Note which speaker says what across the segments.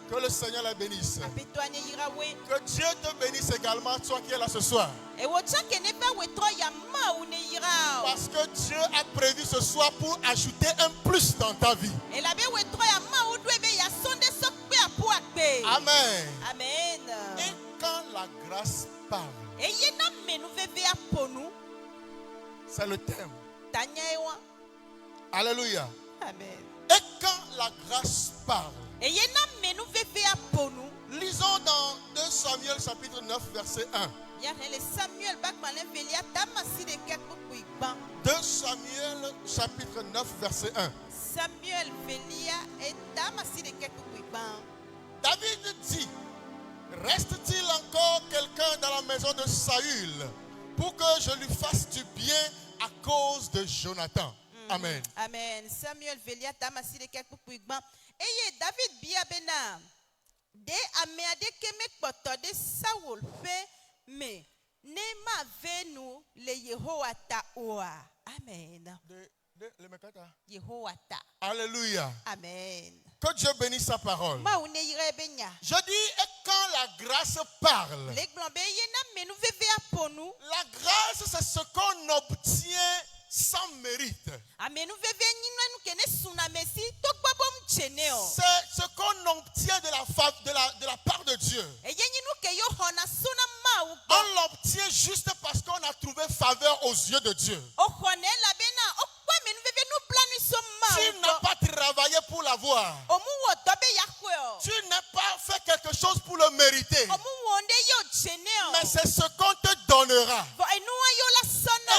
Speaker 1: Que le Seigneur la bénisse. Que Dieu te bénisse également, toi qui es là ce soir. Parce que Dieu a prévu ce soir pour ajouter un plus dans ta vie. Amen.
Speaker 2: Amen.
Speaker 1: Et quand la grâce parle, c'est le thème. Alléluia.
Speaker 2: Amen.
Speaker 1: Et quand la grâce parle, lisons dans 2 Samuel chapitre 9 verset 1. 2 Samuel chapitre 9 verset 1. David dit, reste-t-il encore quelqu'un dans la maison de Saül pour que je lui fasse du bien à cause de Jonathan? Amen.
Speaker 2: Amen. Samuel velia tamasi de quelque puigban. Eye David biabena. De ameade kemek poto de Saul fe me ne ma venu le Yehoata oa. Amen. Yehoata.
Speaker 1: Alléluia.
Speaker 2: Amen.
Speaker 1: Que Dieu bénisse sa parole.
Speaker 2: Ma une ire benya.
Speaker 1: Je dis, et quand la grâce parle,
Speaker 2: Le glombe yena menu veve aponu.
Speaker 1: la grâce c'est ce qu'on obtient sans mérite.
Speaker 2: Amenu veve nyino nu kene sunamesi to gbobom cheneo.
Speaker 1: C'est ce qu'on obtient de la part de Dieu.
Speaker 2: Eye nyinu ke yo hona suna ma u.
Speaker 1: On l'obtient juste parce qu'on a trouvé faveur aux yeux de Dieu.
Speaker 2: O hone la bena o kwa menu veve nu planu so ma.
Speaker 1: Tu n'as pas travaillé pour l'avoir.
Speaker 2: O mu wo dobe yakweo.
Speaker 1: Tu n'as pas fait quelque chose pour le mériter.
Speaker 2: O mu wonde yo cheneo.
Speaker 1: Mais c'est ce qu'on te donnera.
Speaker 2: Vo enua yo la
Speaker 1: Et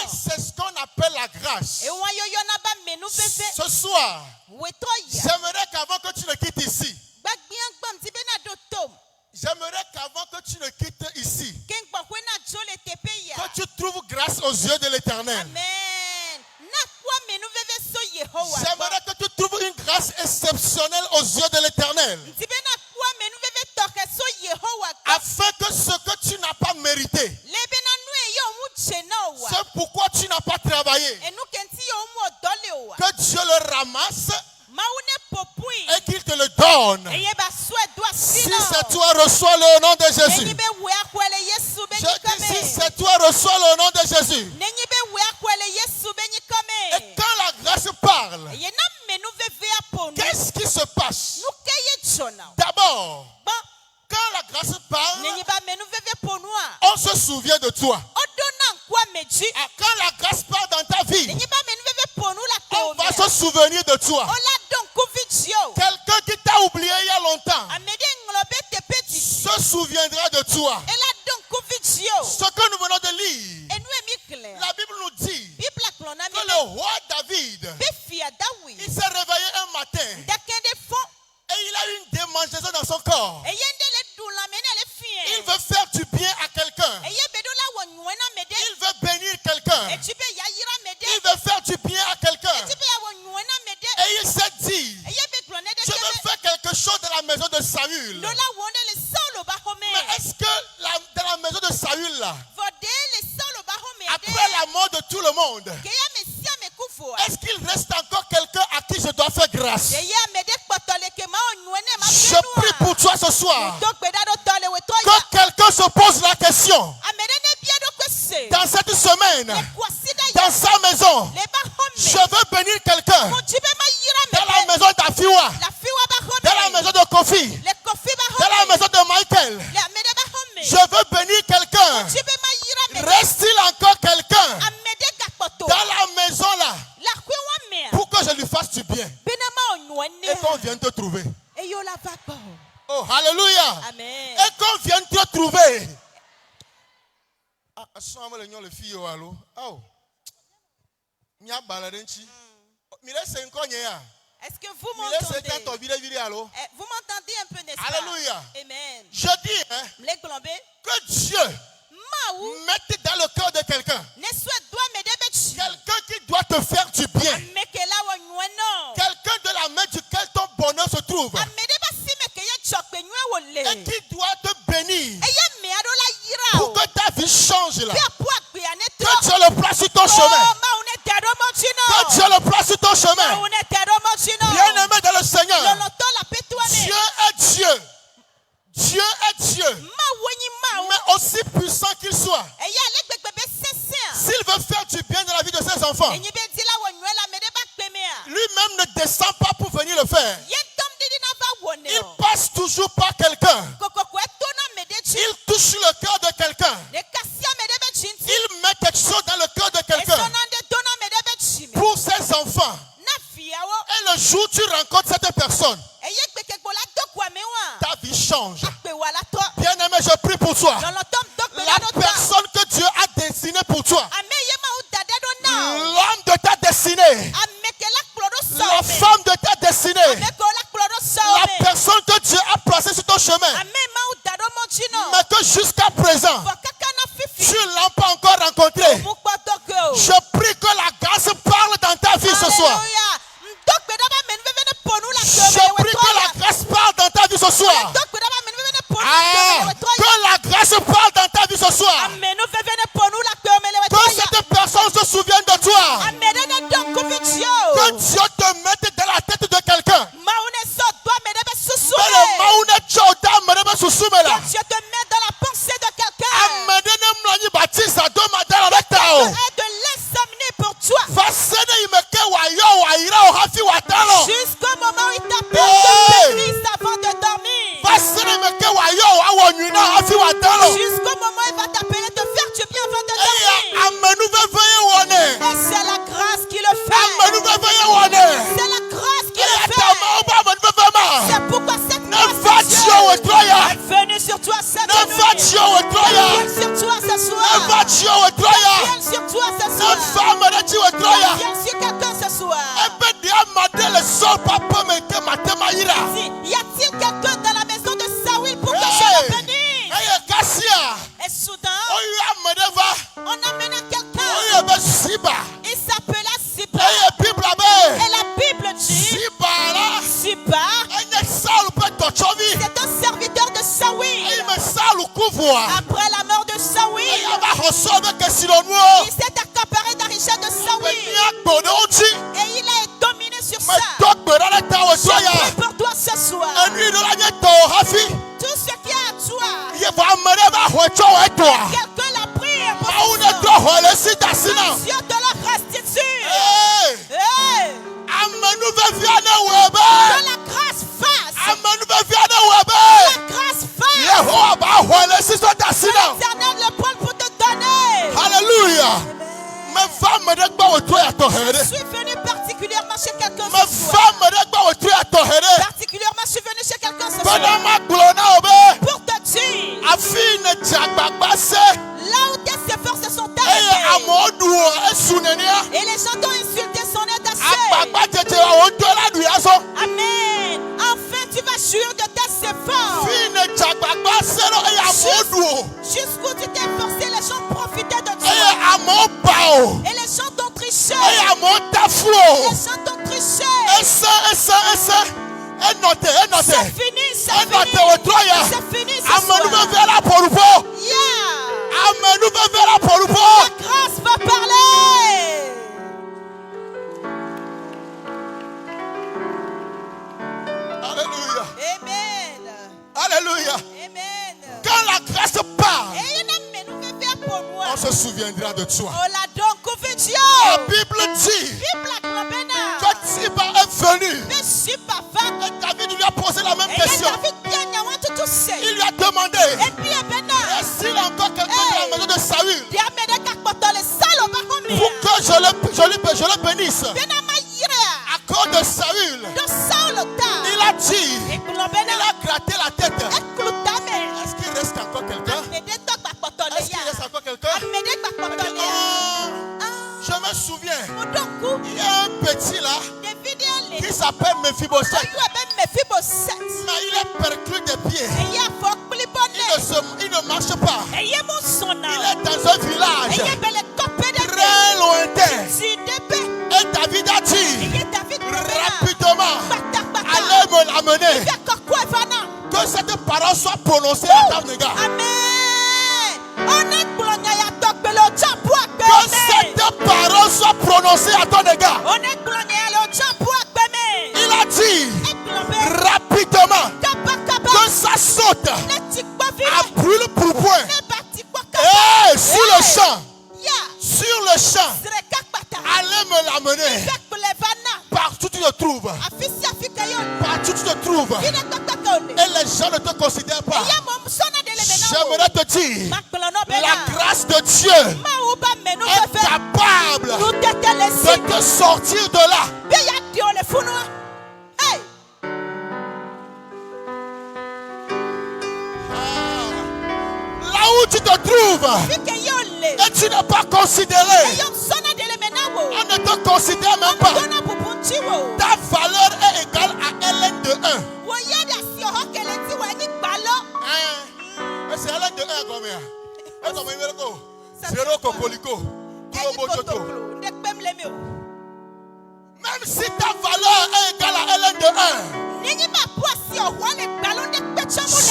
Speaker 2: sono.
Speaker 1: c'est ce qu'on appelle la grâce.
Speaker 2: E wa yo yo na ba menu veve.
Speaker 1: Ce soir,
Speaker 2: Wetoya.
Speaker 1: j'aimerais qu'avant que tu ne quittes ici,
Speaker 2: Gbagbian gbam ti bena do tom.
Speaker 1: j'aimerais qu'avant que tu ne quittes ici,
Speaker 2: Ken gbakwe na jole tepe ya.
Speaker 1: que tu trouves grâce aux yeux de l'Éternel.
Speaker 2: Amen. Na kwa menu veve so Yehowa.
Speaker 1: J'aimerais que tu trouves une grâce exceptionnelle aux yeux de l'Éternel.
Speaker 2: Ti bena kwa menu veve toke so Yehowa.
Speaker 1: Afin que ce que tu n'as pas mérité,
Speaker 2: Le bena nue yo mu chenowa.
Speaker 1: c'est pourquoi tu n'as pas travaillé,
Speaker 2: Enu kenti yo mu odole wa.
Speaker 1: que Dieu le ramasse
Speaker 2: Maune popui.
Speaker 1: et qu'il te le donne.
Speaker 2: Eye ba swe doa
Speaker 1: Si
Speaker 2: sino.
Speaker 1: c'est toi, reçois le au nom de
Speaker 2: Nenyi
Speaker 1: Jésus.
Speaker 2: be we akwele Yesu benyi
Speaker 1: Je dis, si
Speaker 2: kome.
Speaker 1: c'est toi, reçois le au nom de Jésus.
Speaker 2: Nenyi be we akwele Yesu benyi
Speaker 1: Et
Speaker 2: kome.
Speaker 1: quand la grâce parle,
Speaker 2: Eye na menu veve aponu.
Speaker 1: qu'est-ce qui se passe?
Speaker 2: Nou keye chona.
Speaker 1: D'abord,
Speaker 2: Bon,
Speaker 1: quand la grâce parle,
Speaker 2: nenyi ba menu veve ponua.
Speaker 1: on se souvient de toi.
Speaker 2: Odona nkwa meji.
Speaker 1: Ah, quand la grâce parle dans ta vie,
Speaker 2: Nenyi ba menu veve ponu la
Speaker 1: on va
Speaker 2: kome.
Speaker 1: se souvenir de toi.
Speaker 2: Ola don kuvidio.
Speaker 1: Quelqu'un qui t'a oublié il y a longtemps
Speaker 2: Amede nglobe te petit.
Speaker 1: se souviendra de toi.
Speaker 2: Ela don kuvidio.
Speaker 1: Ce que nous venons de lire,
Speaker 2: Enu emi clair.
Speaker 1: la Bible nous dit
Speaker 2: Bibla klona
Speaker 1: que
Speaker 2: mi.
Speaker 1: le roi David,
Speaker 2: Befia dawi.
Speaker 1: il s'est réveillé un matin
Speaker 2: Dakende fond.
Speaker 1: et il a eu une démangeaison dans son corre.
Speaker 2: Eyendele dula mena le fien.
Speaker 1: Il veut faire du bien à quelqu'un.
Speaker 2: Eye bedola wonyuena mede.
Speaker 1: Il veut bénir quelqu'un.
Speaker 2: Echibe ya yira mede.
Speaker 1: Il veut faire du bien à quelqu'un.
Speaker 2: Echibe ya wonyuena mede.
Speaker 1: Et il s'est dit,
Speaker 2: Eye be klone de
Speaker 1: je veux faire quelque chose dans la maison de Saül.
Speaker 2: dola wonde le saulo ba home.
Speaker 1: Mais est-ce que dans la maison de Saül, là,
Speaker 2: Vode le saulo ba home.
Speaker 1: après la mort de tout le monde,
Speaker 2: Keya mesia me kufo.
Speaker 1: est-ce qu'il reste encore quelqu'un à qui je dois faire grâce?
Speaker 2: Eye mede kpotole ke ma onyuene ma
Speaker 1: Je prie pour toi ce soir
Speaker 2: Donc bedado tole we
Speaker 1: que
Speaker 2: toya.
Speaker 1: quelqu'un se pose la question
Speaker 2: Amede ne bia do kwese.
Speaker 1: dans cette semaine,
Speaker 2: Le kwasida ya.
Speaker 1: dans sa maison.
Speaker 2: Le ba home.
Speaker 1: Je veux bénir quelqu'un
Speaker 2: Mochibe ma yira
Speaker 1: dans la
Speaker 2: mede.
Speaker 1: maison d'Afiwa,
Speaker 2: La fiwa ba home.
Speaker 1: dans la maison de Kofi,
Speaker 2: Le kofi ba
Speaker 1: dans la
Speaker 2: home.
Speaker 1: maison de Michael.
Speaker 2: La mede ba home.
Speaker 1: Je veux bénir quelqu'un.
Speaker 2: Mochibe ma yira mede.
Speaker 1: Reste-t-il encore quelqu'un
Speaker 2: Amede gakpoto.
Speaker 1: dans la maison là
Speaker 2: La kwewa mea.
Speaker 1: pour que je lui fasse du bien
Speaker 2: Benema onyuene.
Speaker 1: et qu'on vienne te trouver?
Speaker 2: Eyo la va ba.
Speaker 1: Oh, alléluia.
Speaker 2: Amen.
Speaker 1: Et qu'on vienne te trouver. Ah, le fille allo. Oh. Nya baladenchi. Mire c'est un ya.
Speaker 2: Est-ce que vous
Speaker 1: Mire c'est
Speaker 2: m'entendez?
Speaker 1: quand vire vire allo.
Speaker 2: Vous m'entendez un peu, n'est-ce pas?
Speaker 1: Alléluia.
Speaker 2: Amen.
Speaker 1: Je dis hein,
Speaker 2: Les globés.
Speaker 1: que Dieu
Speaker 2: Maou.
Speaker 1: mette dans le cœur de quelqu'un
Speaker 2: Ne souhaite doit me débechi.
Speaker 1: quelqu'un qui doit te faire du bien.
Speaker 2: Mekela wanyueno.
Speaker 1: Quelqu'un de la main duquel ton bonheur se trouve.
Speaker 2: Amede ba si mekeye chokpe nyue
Speaker 1: Et
Speaker 2: wole.
Speaker 1: qui doit te bénir.
Speaker 2: Eye me ado la yira.
Speaker 1: Pour que ta vie change là.
Speaker 2: Pia po akpe ane
Speaker 1: Que
Speaker 2: tro.
Speaker 1: Dieu le place sur ton
Speaker 2: Oh,
Speaker 1: chemin.
Speaker 2: ma une tedo mochino.
Speaker 1: Que Dieu le place sur ton
Speaker 2: Ma
Speaker 1: chemin.
Speaker 2: une tedo mochino.
Speaker 1: Bien-aimé dans le Seigneur.
Speaker 2: Loloto la petouane.
Speaker 1: Dieu Dieu, mais aussi puissant qu'il soit, s'il veut faire du bien dans la vie de ses enfants, lui-même ne descend pas pour venir le faire. Il passe toujours par quelqu'un. Il touche le cœur de quelqu'un. Il met quelque chose dans le cœur de quelqu'un pour ses enfants. Et le jour où tu rencontres cette personne, ta vie change. Bien-aimé, je prie pour toi. La personne que Dieu a destinée pour toi, l'homme de ta destinée, la femme de ta destinée, la personne que Dieu a placée sur ton chemin, mais que jusqu'à présent, tu ne l'as pas encore rencontré. Je prie que la grâce parle dans ta vie ce soir. Je prie que la grâce parle dans ta vie ce soir. Que la grâce parle dans ta vie ce soir. Que cette personne se souvienne de toi. Que Dieu te mette dans la tête de quelqu'un. Que Dieu te met dans la pensée de quelqu'un. De l'examiner pour toi. Jusqu'au moment où il t'appelle de l'église avant de dormir. Jusqu'au moment où il va t'appeler de faire du bien avant de dormir. Et c'est la grâce qui le fait. C'est la grâce qui le fait. C'est pourquoi cette grâce de Dieu est venue sur toi cette nuit. Viens sur toi ce soir. Viens sur toi ce soir. Viens sur quelqu'un ce soir. Y a-t-il quelqu'un dans la maison de Saül pour que je le bénisse? Et soudain, on amena quelqu'un. Il s'appela Siba. Et la Bible dit Siba, c'est un serviteur de Saül. Après la mort de Saül, il s'est accaparé de la richesse de Saül. Et il a dominé sur ça. Je prie pour toi ce soir. Tout ce qui est à toi, quelqu'un l'a pris pour Dieu te le restitue. Que la grâce fasse. L'Éternel le prend pour te donner. Alléluia.
Speaker 2: Je suis venu particulièrement chez quelqu'un ce soir. Particulièrement, je suis venu chez quelqu'un ce soir pour te dire, là où tes efforts se sont arrêtés et les gens t'ont insulté son attaché. Amen. Enfin, tu vas jouir de tes efforts. Jusqu'où tu t'es forcé, les gens profitaient de toi. Et les gens t'ont triché. Les gens t'ont triché. C'est fini, c'est fini ce soir. La grâce va parler.
Speaker 1: Alléluia.
Speaker 2: Amen.
Speaker 1: Alléluia.
Speaker 2: Amen.
Speaker 1: Quand la grâce parle, on se souviendra de toi. La Bible dit que Siba est venu. Et David lui a posé la même question. Il lui a demandé, est-il encore quelqu'un dans la maison de Saül pour que je le bénisse? À cause de Saül, il a dit, il a gratté la tête. Est-ce qu'il reste encore quelqu'un? Est-ce qu'il reste encore quelqu'un? Je me souviens, il y a un petit là qui s'appelle Mephibosheth. Mais il est perclus des pieds. Il ne marche pas. Il est dans un village très lointain. Et David a dit rapidement, allez me l'amener. Que cette parole soit prononcée à ton égard. Que cette parole soit prononcée à ton égard. Il a dit rapidement que ça saute à trouves et les gens ne te considèrent pas, j'aimerais te dire, la grâce de Dieu est capable de te sortir de là. Là où tu te trouves et tu n'es pas considéré, on ne te considère même pas. Ta valeur est égale à Hélène de 1. C'est Hélène de 1 combien? Zéro cocolico. Même si ta valeur est égale à Hélène de 1,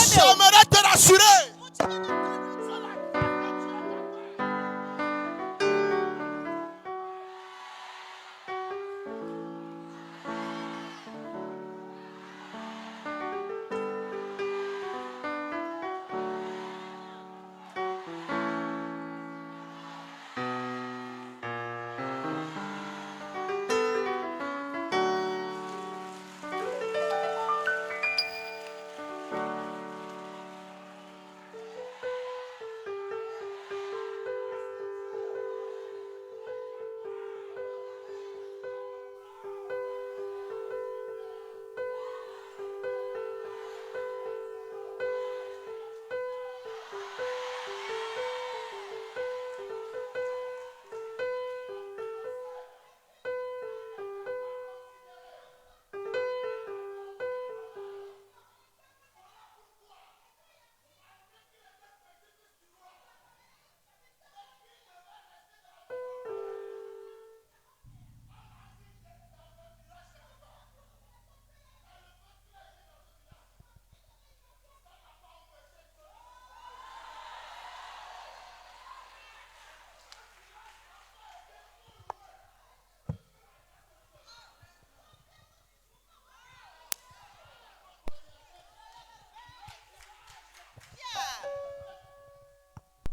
Speaker 1: j'aimerais te rassurer.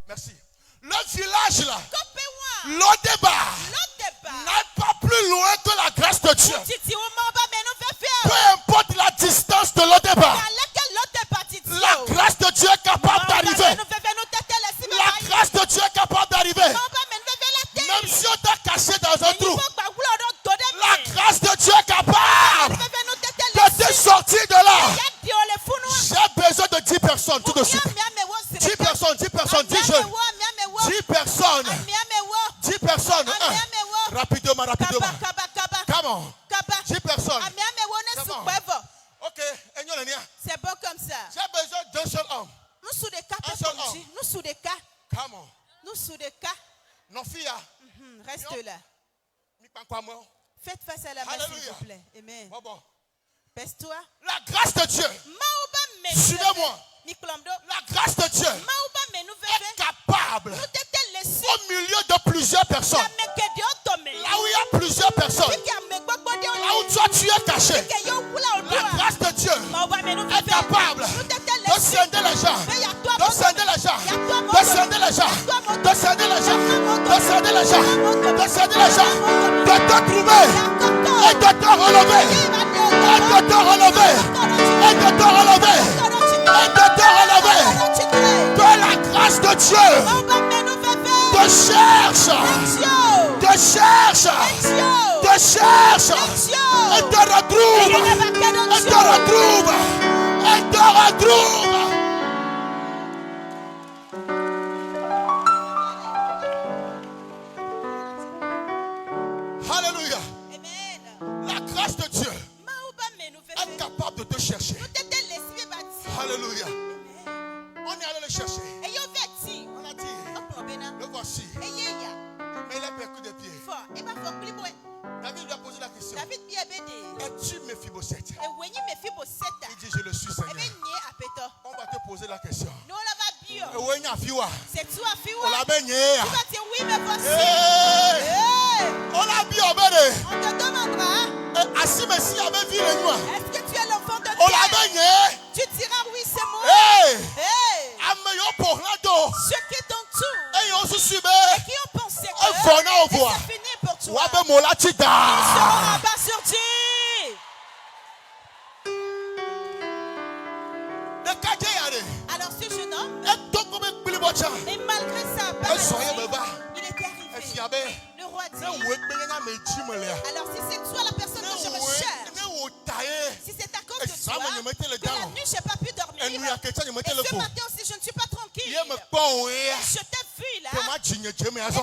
Speaker 1: Merci. Le village là, Lodeba, n'est pas plus loin que la grâce de Dieu. Peu importe la distance de Lodeba, la grâce de Dieu est capable d'arriver. La grâce de Dieu est capable d'arriver. Même si on t'a caché dans un trou, la grâce de Dieu est capable de te sortir de là. J'ai besoin de 10 personnes tout de suite. 10 personnes, 10 personnes, 10 jeunes. 10 personnes. 10 personnes. Rapidement, rapidement. Come on. 10 personnes. Ok,
Speaker 2: c'est bon comme ça.
Speaker 1: J'ai besoin d'un seul homme.
Speaker 2: Nous sous des cas,
Speaker 1: un seul homme.
Speaker 2: Nous sous des cas.
Speaker 1: Come on.
Speaker 2: Nous sous des cas.
Speaker 1: Non, fille.
Speaker 2: Reste là. Faites face à la main, s'il vous plaît. Amen. Baisse-toi.
Speaker 1: La grâce de Dieu. Suivez-moi. La grâce de Dieu est capable au milieu de plusieurs personnes. Là où il y a plusieurs personnes. Là où toi tu es caché. La grâce de Dieu est capable de scinder les gens. De scinder les gens. De scinder les gens. De scinder les gens. De scinder les gens. De scinder les gens. De te trouver. Et de te relever. Et de te relever. Et de te relever. Et de te relever. Que la grâce de Dieu te cherche. Te cherche. Te cherche. Et te retrouve. Et te retrouve. Et te retrouve. Alléluia. La grâce de Dieu est capable de te chercher. Alléluia. On est allé le chercher. On a dit, le voici. Mais il a perdu des pieds. David lui a posé la question. Es-tu Méphibosheth? Il dit, je le suis, Seigneur. On va te poser la question.
Speaker 2: C'est toi,
Speaker 1: On l'a baigné.
Speaker 2: Tu vas dire oui, mais voici.
Speaker 1: On l'a bien obéi.
Speaker 2: On te demandera.
Speaker 1: Assis, mais s'il avait vu le noir.
Speaker 2: Est-ce que tu es l'enfant de Dieu?
Speaker 1: On l'a baigné.
Speaker 2: Tu diras oui, c'est moi. Ceux qui t'entourent et qui ont pensé que c'est fini pour toi, ils seront en bas sur Dieu. Alors ce jeune homme, et malgré sa maladie, il était arrivé. Le roi dit, alors si c'est toi la personne que je recherche, si c'est à cause de toi que la nuit je n'ai pas pu dormir, et ce matin aussi je ne suis pas tranquille, je t'ai vu là, et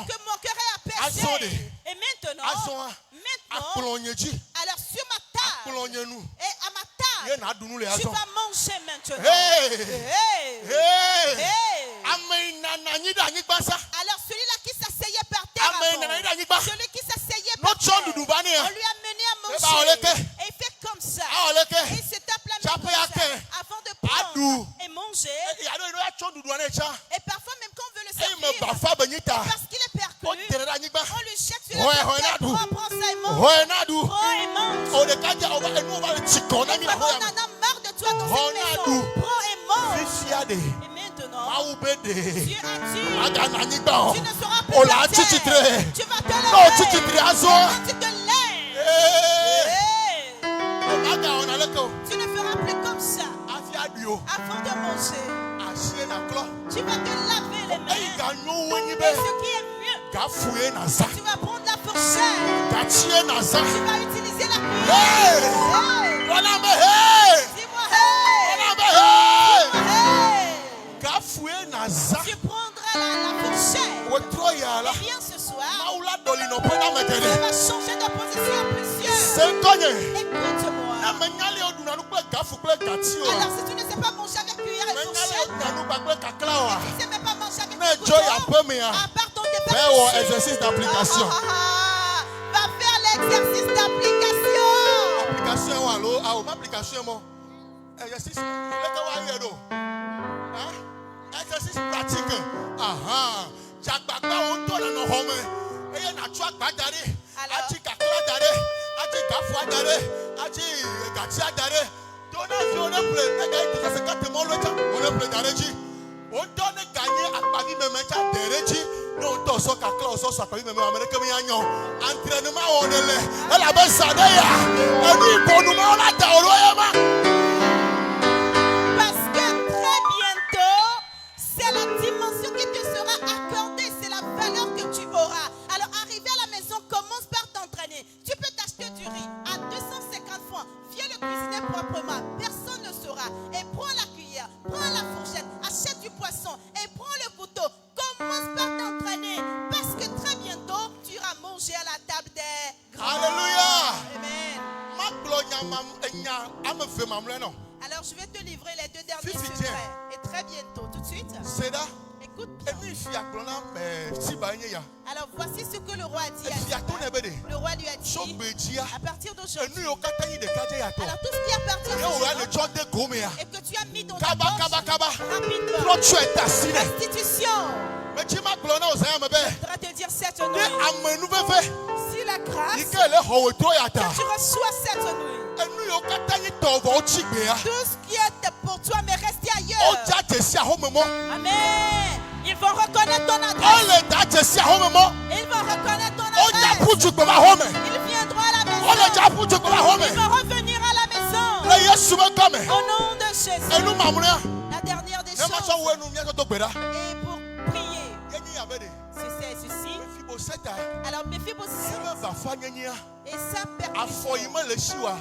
Speaker 2: que mon cœur est apaisé. Et maintenant, alors sur ma table, et à ma table, tu vas manger maintenant. Alors celui-là qui s'asseyait par terre avant, celui qui s'asseyait par terre, on lui a mené à manger. Et il fait comme ça. Et il se tape la main avant de prendre et manger. Et parfois même quand on veut le servir, parce qu'il est perclus, on lui jette sur la tête. Prends ça et mange. Prends et mange. Et on en a marre de toi dans cette maison. Prends et mange. Et maintenant, Dieu a dit, tu ne seras plus la terre. Tu vas te lever. Tu te lèves. Tu ne feras plus comme ça. Avant de manger, tu vas te laver les mains. Et ce qui est mieux, tu vas prendre la fourchette. Tu vas utiliser la cuillère. Dis-moi tu prendras la fourchette. Et bien ce soir, tu vas changer de position à plusieurs. Écoute-moi. Alors si tu ne sais pas manger avec cuillère et fourchette, tu ne sais même pas manger avec couteau, à part ton département,
Speaker 1: exercice d'application.
Speaker 2: Va faire l'exercice d'application.
Speaker 1: Application, exercice, exercice pratique.
Speaker 2: Parce que très bientôt, c'est la dimension qui te sera accordée, c'est la valeur que tu auras. Alors arrivé à la maison, commence par t'entraîner. Tu peux t'acheter du riz à 250 francs. Viens le cuisiner proprement, personne ne saura. Et prends la cuillère, prends la fourchette, achète du poisson et prends le couteau. Commence par t'entraîner parce que très bientôt, tu iras manger à la table des grands.
Speaker 1: Alléluia.
Speaker 2: Amen. Alors je vais te livrer les deux derniers secrets. Et très bientôt, tout de suite. Écoute bien. Alors voici ce que le roi a dit à Dieu. Le roi lui a dit, à partir d'aujourd'hui, alors tout ce qui est à partir d'aujourd'hui et que tu as mis dans ta poche, rapidement, restitution. Je voudrais te dire cette nuit, si la grâce que tu reçois cette nuit, tout ce qui est pour toi mais rester ailleurs. Amen. Ils vont reconnaître ton adresse. Ils vont reconnaître ton adresse. Ils viendront à la maison. Ils vont revenir à la maison. Au nom de Jésus. La dernière des choses. Et pour prier, c'est ceci. Alors Méphibosheth et sa permission,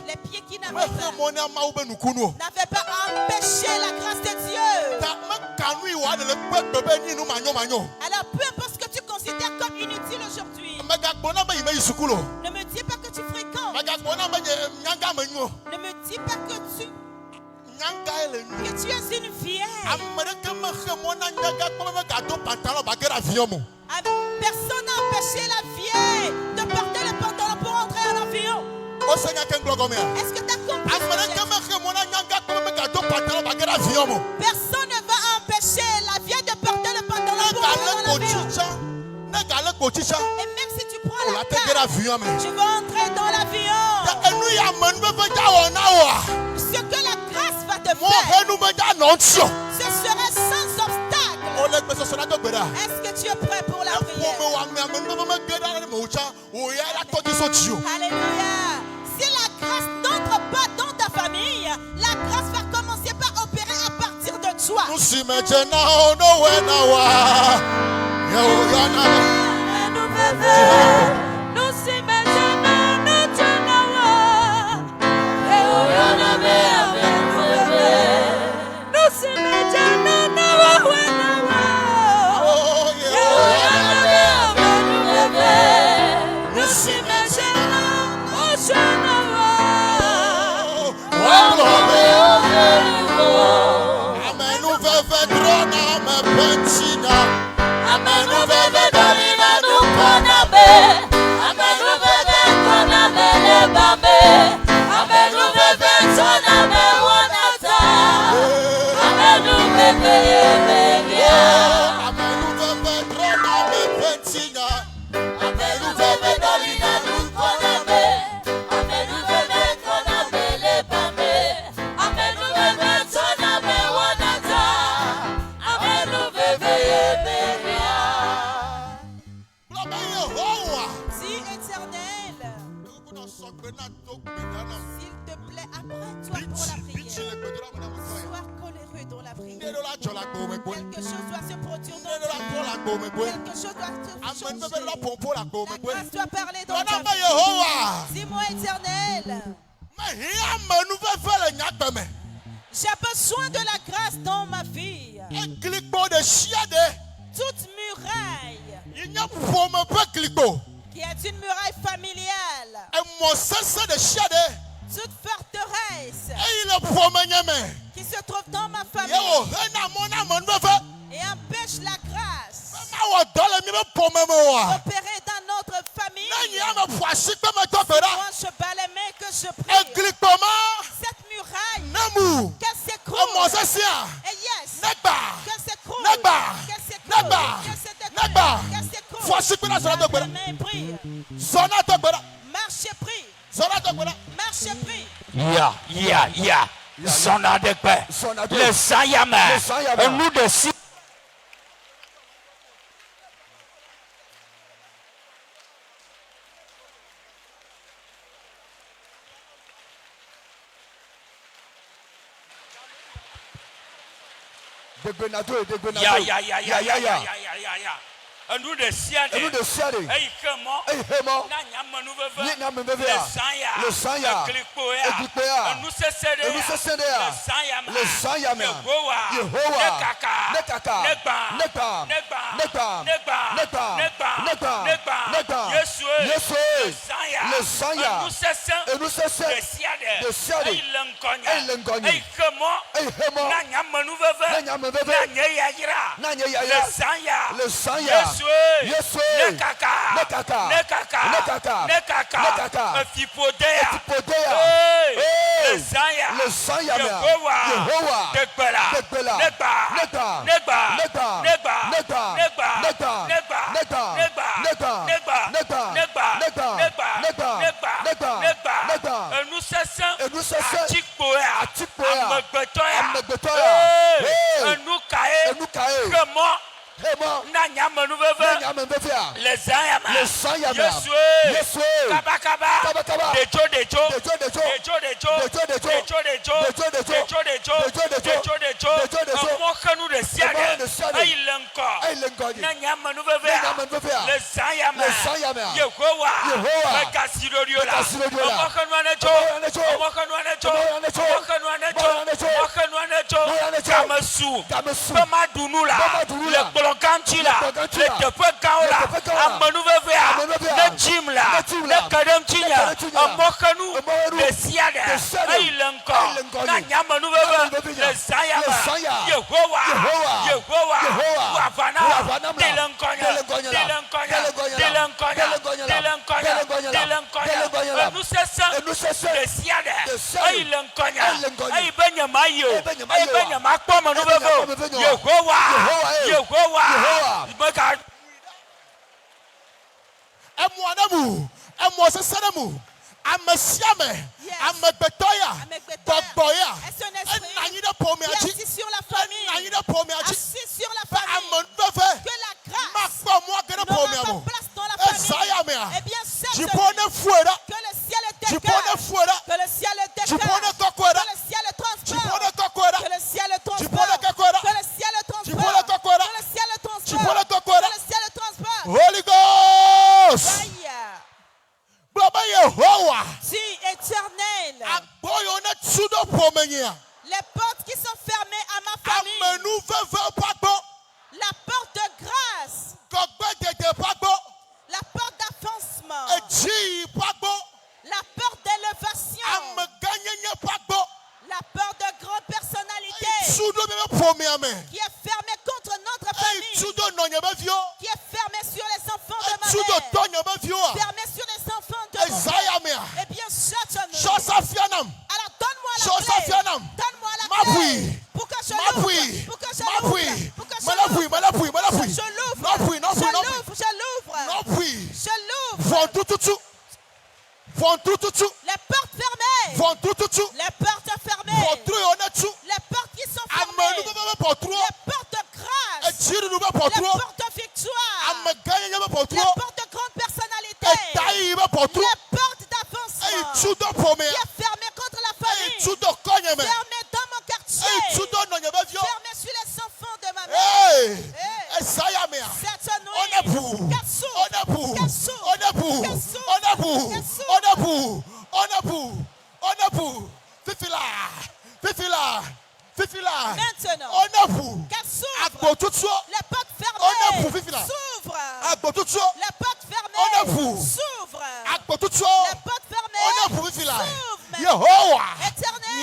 Speaker 2: les pieds qui n'avaient pas empêché la grâce de Dieu. Alors peu importe ce que tu considères comme inutile aujourd'hui, ne me dis pas que tu fréquentes, ne me dis pas que tu es une vieille. Personne n'a empêché la vieille de porter le pantalon pour entrer à l'avion. Est-ce que tu as compris? Personne ne va empêcher la vieille de porter le pantalon pour entrer dans l'avion. Et même si tu prends la carte, tu vas entrer dans l'avion. Ce que la grâce va te faire, ce sera sans obstacle. Est-ce que tu es prêt pour la prière? Alléluia. Si la grâce n'entre pas dans ta famille, la grâce va commencer par opérer à partir soi. S'il te plaît, apprends-toi pour la prière. Sois coléreux dans la prière. Quelque chose doit se produire dans ta vie. Quelque chose doit se changer. La grâce doit parler dans ta vie. Dis-moi, Éternel, j'ai besoin de la grâce dans ma vie. Toute muraille qui est une muraille familiale, toute forteresse qui se trouve dans ma famille et empêche la grâce d'opérer dans notre famille. Moi, je bats les mains que je prie. Cette muraille, qu'elle s'écroule. Et yes, qu'elle s'écroule. Qu'elle s'écroule. Qu'elle s'écroule. Marche et prie. Marche et prie.
Speaker 3: Ya. Zona de paix. Le Sayama. Nous de si. Ya. Nous de siade. Le Sanya. Nous le Sanyama.
Speaker 2: La porte de grâce. La porte d'avancement. La porte d'élévation. La porte de grande personnalité. Qui est fermée contre notre famille. Qui est fermée sur les enfants de ma mère. Fermée sur les enfants de mon père. Eh bien, chante-nous. Alors donne-moi la clé. Donne-moi la clé. Pour que je l'ouvre. Pour que je l'ouvre. Pour que je l'ouvre. Je l'ouvre. Les portes fermées. Les portes fermées. Les portes qui sont fermées. Les portes de grâce. Les portes de victoire. Les portes de grande personnalité. Les portes d'avancement. Qui est fermée contre la famille. Fermée dans mon quartier. Fermée sur les enfants de ma mère. Cette nuit. Maintenant, qu'elle s'ouvre. Les portes fermées s'ouvrent. Les portes fermées s'ouvrent. Les portes fermées s'ouvrent. Éternel,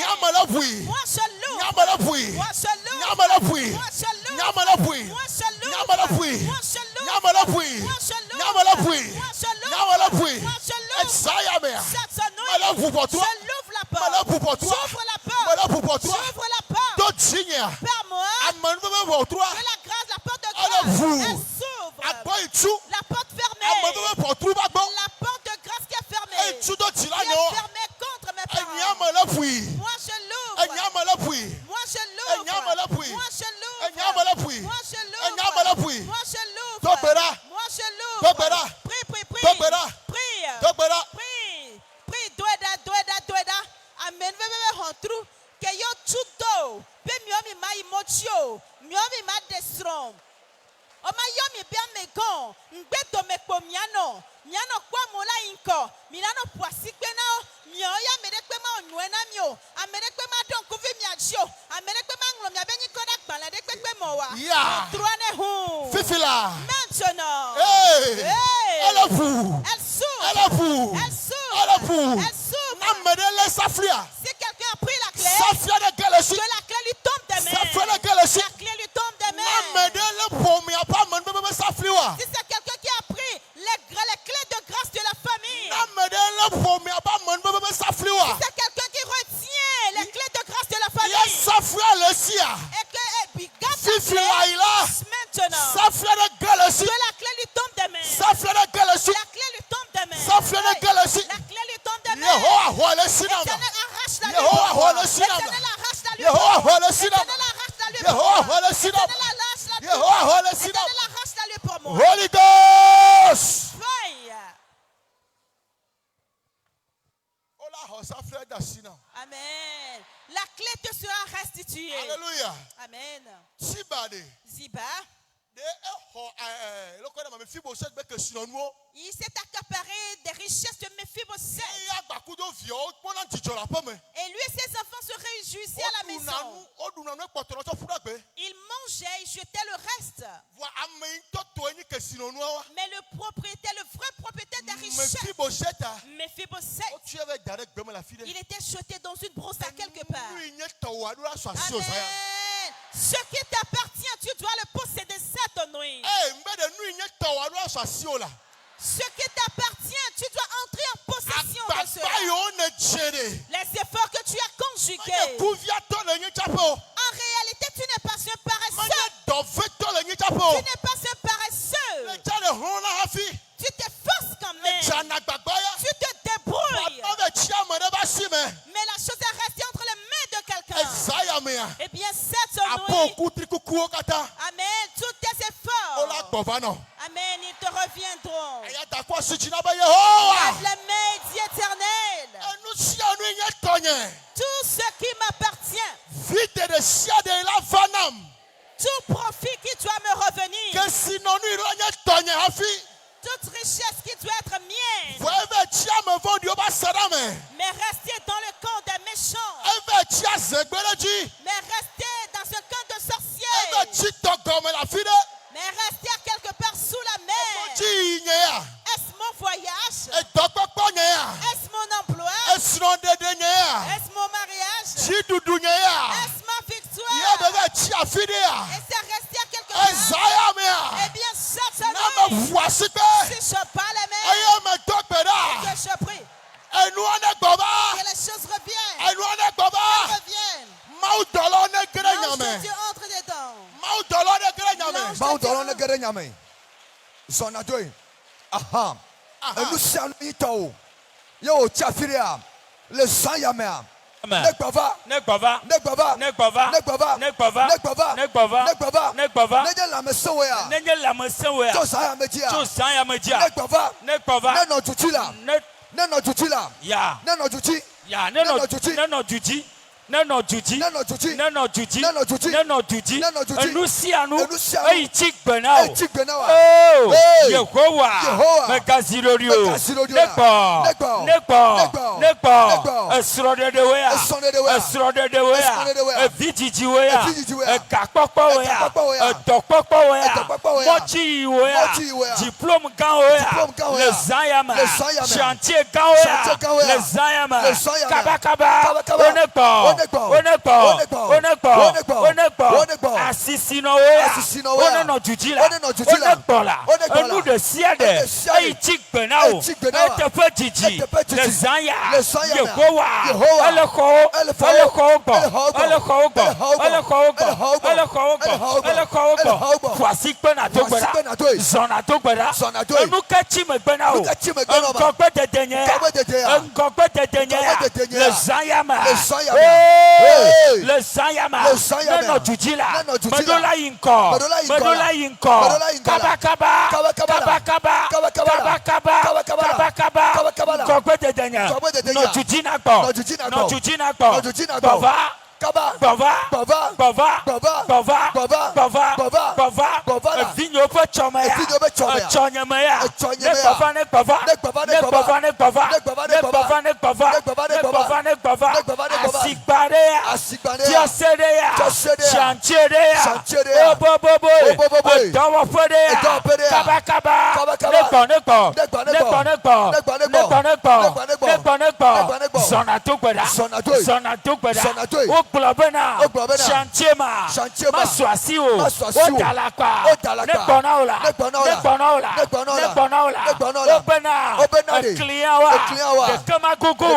Speaker 2: moi je l'ouvre. Moi je l'ouvre. Moi je l'ouvre. Moi je l'ouvre. Moi je l'ouvre. Moi je l'ouvre. Moi je l'ouvre. Moi je l'ouvre. Cette nuit, je l'ouvre la porte. J'ouvre la porte. J'ouvre la porte. Par moi, de la grâce, la porte de grâce, elle s'ouvre. La porte fermée. La porte de grâce qui est fermée. Qui est fermée contre mes parents. Moi je l'ouvre. Moi je l'ouvre. Moi je l'ouvre. Moi je l'ouvre. Moi je l'ouvre. Moi je l'ouvre. Prie. Doeda. Amen. Que yo chudo, pe miomi ma imotio, miomi ma destrom. O ma yomi bia megon, ngbeto mekpo miano kwa mola inko, milano poasikpe na o, mio ya medekpe ma onwena mio, amedekpe ma don kuvi miajio, amedekpe ma nglo mia benyi koda gbala dekpe mo wa. Truane hu.
Speaker 1: Fifila.
Speaker 2: Maintenant.
Speaker 1: Elle s'ouvre. Si
Speaker 2: quelqu'un a pris la clé, que la clé lui tombe des mains. La clé lui tombe des mains. Si c'est quelqu'un qui a pris les clés de grâce de la famille. Si c'est quelqu'un qui retient les clés de grâce de la famille. Et que maintenant, que la clé lui tombe des mains. La clé lui tombe des mains. La clé lui tombe des mains. Éternel, arrache la lui pour moi.
Speaker 1: Holy Ghost.
Speaker 2: Amen. La clé te sera restituée.
Speaker 1: Alléluia.
Speaker 2: Amen. Ziba. Il s'est accaparé des richesses de Méphibosheth. Et lui et ses enfants se réjouissaient à la maison. Ils mangeaient, ils jetaient le reste. Mais le propriétaire, le vrai propriétaire des richesses, Méphibosheth, il était jeté dans une brousse à quelque part. Amen. Ce qui t'appartient, tu dois le posséder cette nuit. Ce qui t'appartient, tu dois entrer en possession de cela. Les efforts que tu as conjugués. En réalité, tu n'es pas un paresseux. Tu n'es pas un paresseux. Tu t'efforces quand même. Tu te débrouilles. Mais la chose est restée entre les mains de quelqu'un. Eh bien, cette nuit, amen, tous tes efforts, amen, ils te reviendront. Lève les mains, dis Éternel, tout ce qui m'appartient, tout profit qui doit me revenir, toute richesse qui doit être mienne, mais rester dans le camp des méchants, mais rester dans ce camp de sorciers, Mais rester quelque part sous la mer. Est-ce mon voyage? Est-ce mon emploi? Est-ce mon mariage? Est-ce ma victoire? Et c'est rester quelque part. Eh bien, certainement, si je bats la mer, que je prie, que les choses reviennent. L'ange de Dieu entre dedans.
Speaker 3: Neno juji Enusianu Eichik benao Oh Yehowa Megazilorio Neko Esrode de wea Evijiji wea Ekakpokpo wea Edokpokpo wea Mochi wea Diplôme gan wea Le Zayama Chantier gan wea Le Zayama Kabakaba Onekpo Asisino wea Oneno jujila Onekpo la Enu de siade Eichik benao Etepe jiji Le Zaya Yehowa Voici que Zona Togbera Nous kachime benao Nkokpe de dernière Le Zayama Le Zayama Neno jujila Medola yinko Kabakaba Nkokpe de dernière No jujina Bava Vinyo pe chomaya Chonyamaya Asikbareya Tiosereya Chanchereya Obobobo Odowofereya Kabakaba Neko Zona Togbera Oglobena Chantiema Maswasio Odalakwa Nekonaola Obena Ekliawa Dekamagogo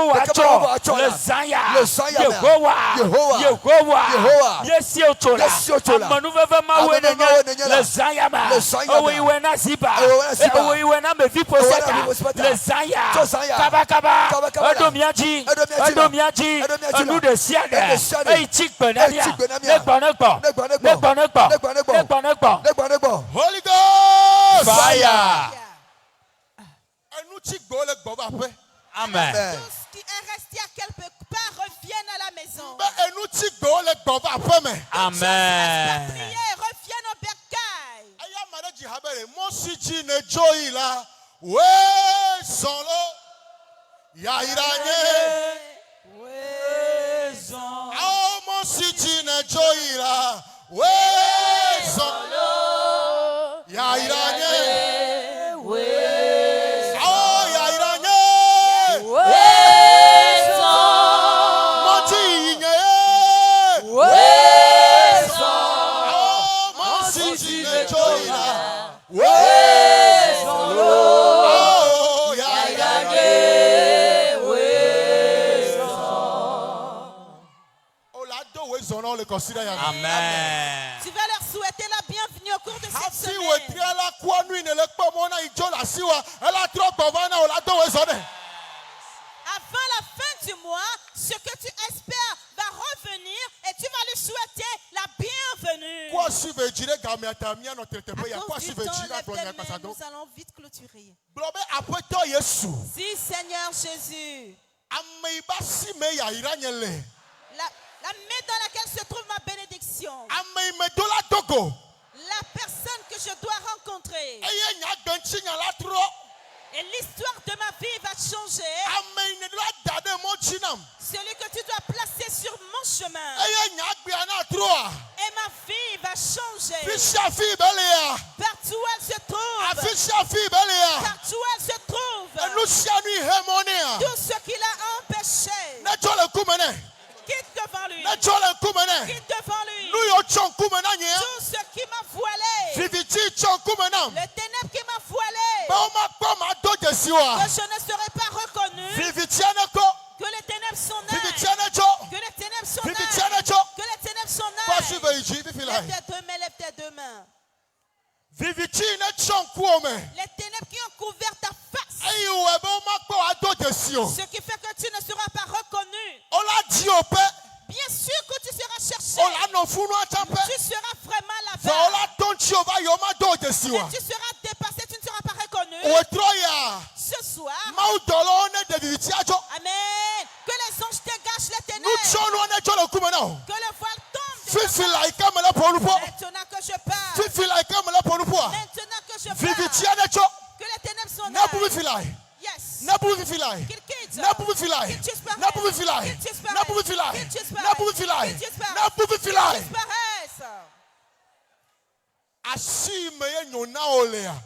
Speaker 3: Wacho Le Zaya Yehowa Yesi Ochola Amanuveve Mawenenya Le Zayama Owiwena Ziba Owiwena Meviposeta Le Zaya Kabakaba Odomiaji Anu de siade Eichik benamia Nekbo
Speaker 1: Holy Ghost
Speaker 3: Fire Amen.
Speaker 2: Tous qui est resté à quelque part reviennent à la maison.
Speaker 3: Amen.
Speaker 2: Priez, reviennent au bercail.
Speaker 3: Amen.
Speaker 2: Tu vas leur souhaiter la bienvenue au cours de cette semaine. Avant la fin du mois, ce que tu espères va revenir et tu vas lui souhaiter la bienvenue. À cause du temps, nous allons vite clôturer. Si, Seigneur Jésus, la main dans laquelle se trouve ma bénédiction, la personne que je dois rencontrer, et l'histoire de ma vie va changer. Celui que tu dois placer sur mon chemin, et ma vie va changer.
Speaker 1: Partout
Speaker 2: où elle se trouve.
Speaker 1: Partout
Speaker 2: où elle se trouve.
Speaker 1: Tout
Speaker 2: ce qui l'a empêché. Quitte devant lui. Quitte devant lui. Tout ce qui m'a voilé. Les ténèbres qui m'a voilé. Que je ne serai pas reconnu. Que les ténèbres sont nées. Que les ténèbres sont nées. Que les ténèbres sont nées. Lève tes deux mains. Les ténèbres qui ont couvert ta face. Ce qui fait que tu ne seras pas reconnu. Bien sûr que tu seras cherché. Tu seras vraiment là-bas. Tu seras dépassé, tu ne seras pas reconnu. Ce soir. Amen. Que les anges dégagent les ténèbres. Que le voile tombe. Maintenant que je parle. Maintenant que je parle. Que les ténèbres sont là. Yes. Qu'il quitte. Qu'il disparaisse.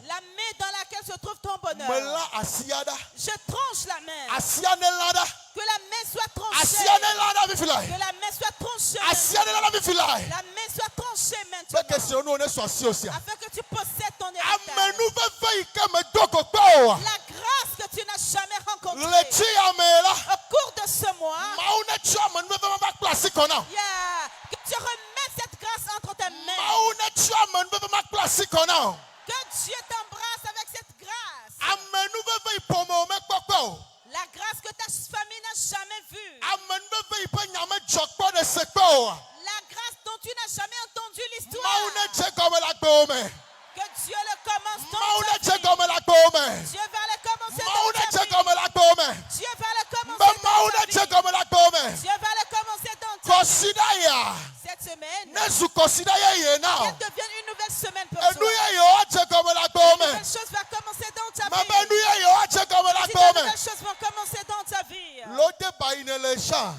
Speaker 2: La main dans laquelle se trouve ton bonheur. Je tranche la main. Que la main soit tranchée. Que la main soit tranchée. La main soit tranchée maintenant. Afin que tu possèdes ton héritage. La grâce que tu n'as jamais rencontrée. Au cours de ce mois. Que tu remettes cette grâce entre tes mains. Que Dieu t'embrasse avec cette grâce. La grâce que ta famille n'a jamais vue. La grâce dont tu n'as jamais entendu l'histoire. Que Dieu le commence dans ta vie. Dieu va le commencer dans ta vie. Dieu va le commencer dans ta vie. Dieu va le commencer dans ta vie. Cette semaine, qu'elle devienne une nouvelle semaine pour toi. Une nouvelle chose va commencer dans ta vie. De nouvelles choses vont commencer dans ta vie.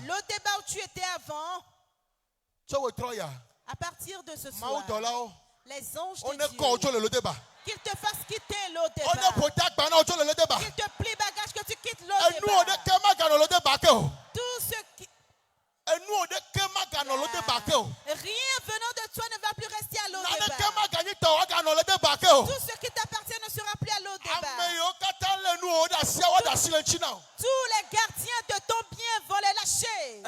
Speaker 2: Le débat où tu étais avant, à partir de ce soir, les anges de Dieu, qu'ils te fassent quitter l'eau débat. Qu'ils te plient bagage, que tu quittes l'eau débat. Tout ce qui... Rien venant de toi ne va plus rester à l'eau débat. Tout ce qui t'appartient ne sera plus à l'eau débat. Tous les gardiens de ton bien vont les lâcher.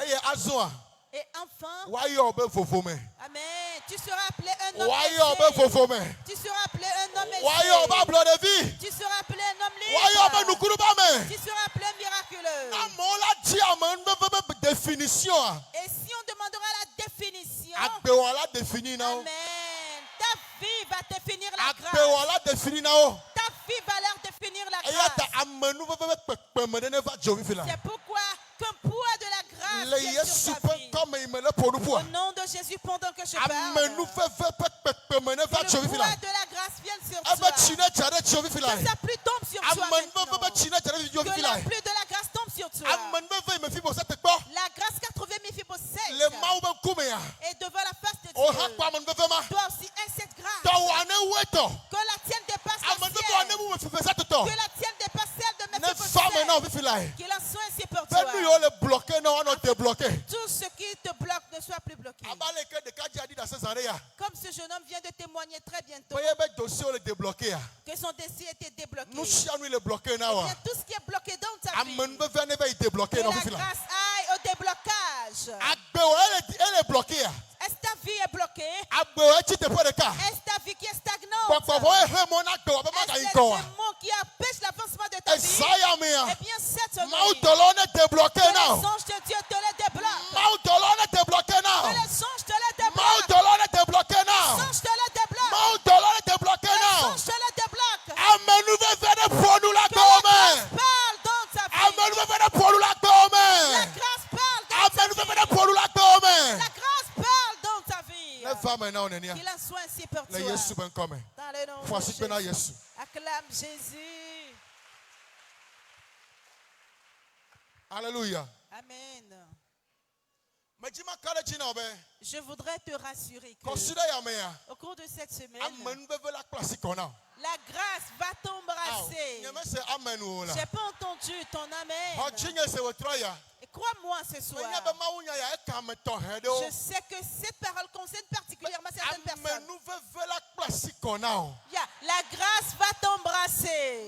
Speaker 2: Et enfin, amen, tu seras appelé un homme aisé. Tu seras appelé un homme aisé. Tu seras appelé un homme libre. Tu seras appelé miraculeux. Et si on demandera la définition, amen, ta vie va définir la grâce. Ta vie va leur définir la grâce. C'est pourquoi qu'un poids de la grâce est sur ta vie. Au nom de Jésus, pendant que je parle, que le poids de la grâce vienne sur toi. Que sa pluie tombe sur toi maintenant. Que la pluie de la grâce tombe sur toi. La grâce qu'a trouvé Méphibosheth et devant la face de Dieu doit aussi être cette grâce. Que la tienne dépasse la sienne. Que la tienne dépasse celle de Méphibosheth. Qu'il en soit ainsi pour toi. Tout ce qui te bloque ne soit plus bloqué. Comme ce jeune homme vient de témoigner très bientôt que son dossier était débloqué. Tout ce qui est bloqué dans ta vie, que la grâce aille au déblocage. Est-ce ta vie est bloquée? Est-ce ta vie qui est stagnante? Est-ce les démons qui empêchent l'avancement de ta vie? Eh bien, cette nuit, que les anges de Dieu te les débloquent. Que les anges te les débloquent. Que les anges te les débloquent. Que les anges te les débloquent. Que la grâce parle dans ta vie. La grâce parle dans ta vie. La grâce parle dans ta vie. Qu'il en soit ainsi pour toi. Dans le nom de Jésus. Acclame Jésus.
Speaker 1: Alléluia.
Speaker 2: Amen. Je voudrais te rassurer que au cours de cette semaine, la grâce va t'embrasser. J'ai pas entendu ton amen. Et crois-moi ce soir, je sais que cette parole concerne particulièrement certaines personnes. La grâce va t'embrasser.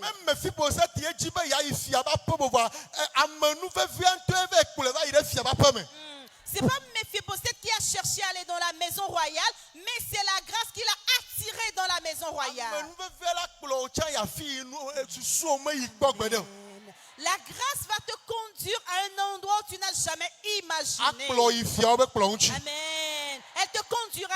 Speaker 2: C'est pas Méphibosheth qui a cherché à aller dans la maison royale, mais c'est la grâce qui l'a attiré dans la maison royale. La grâce va te conduire à un endroit où tu n'as jamais imaginé. Amen. Elle te conduira à